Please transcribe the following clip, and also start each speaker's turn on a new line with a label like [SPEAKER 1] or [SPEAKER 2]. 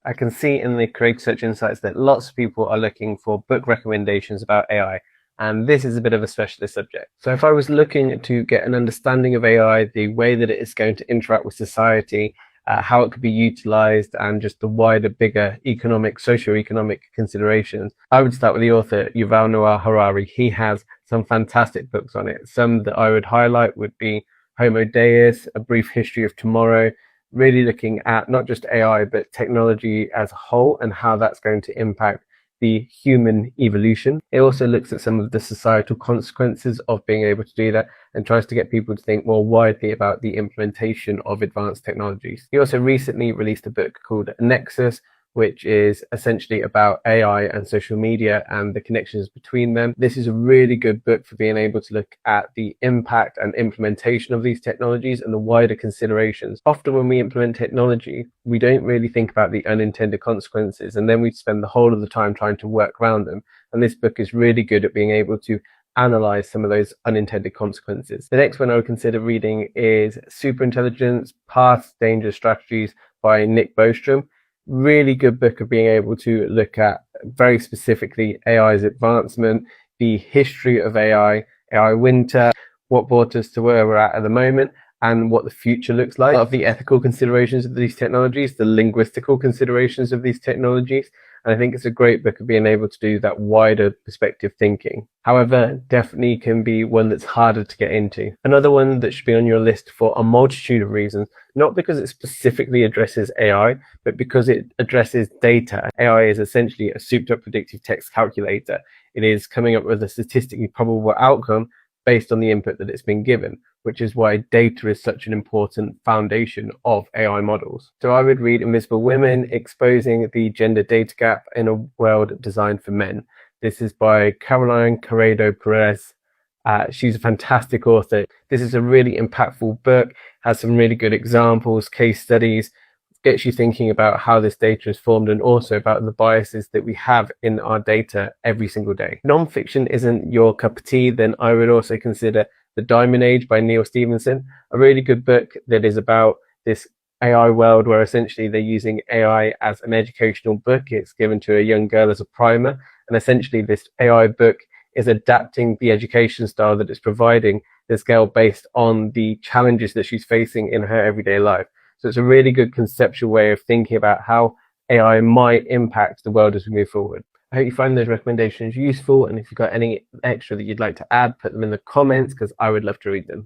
[SPEAKER 1] I can see in the Creative Search Insights that lots of people are looking for book recommendations about AI, and this is a bit of a specialist subject. So if I was looking to get an understanding of AI, the way that it is going to interact with society, how it could be utilized, and just the wider, bigger economic, socio-economic considerations, I would start with the author Yuval Noah Harari. He has some fantastic books on it. Some that I would highlight would be Homo Deus, A Brief History of Tomorrow, really looking at not just AI, but technology as a whole and how that's going to impact the human evolution. It also looks at some of the societal consequences of being able to do that and tries to get people to think more widely about the implementation of advanced technologies. He also recently released a book called Nexus, which is essentially about AI and social media and the connections between them. This is a really good book for being able to look at the impact and implementation of these technologies and the wider considerations. Often when we implement technology, we don't really think about the unintended consequences, and then we spend the whole of the time trying to work around them. And this book is really good at being able to analyze some of those unintended consequences. The next one I would consider reading is Superintelligence, Paths, Dangers, Strategies by Nick Bostrom. Really good book of being able to look at very specifically AI's advancement, the history of AI winter, what brought us to where we're at the moment, and what the future looks like. A lot of the ethical considerations of these technologies, the linguistical considerations of these technologies, and I think it's a great book of being able to do that wider perspective thinking. However, definitely can be one that's harder to get into. Another one that should be on your list for a multitude of reasons, not because it specifically addresses AI, but because it addresses data. AI is essentially a souped up predictive text calculator. It is coming up with a statistically probable outcome based on the input that it's been given, which is why data is such an important foundation of AI models. So I would read Invisible Women, Exposing the Gender Data Gap in a World Designed for Men. This is by Caroline Corrado Perez. She's a fantastic author. This is a really impactful book, has some really good examples, case studies, gets you thinking about how this data is formed and also about the biases that we have in our data every single day. Non-fiction isn't your cup of tea, then I would also consider The Diamond Age by Neil Stephenson, a really good book that is about this AI world where essentially they're using AI as an educational book. It's given to a young girl as a primer, and essentially this AI book is adapting the education style that it's providing this girl based on the challenges that she's facing in her everyday life. So it's a really good conceptual way of thinking about how AI might impact the world as we move forward. I hope you find those recommendations useful, and if you've got any extra that you'd like to add, put them in the comments because I would love to read them.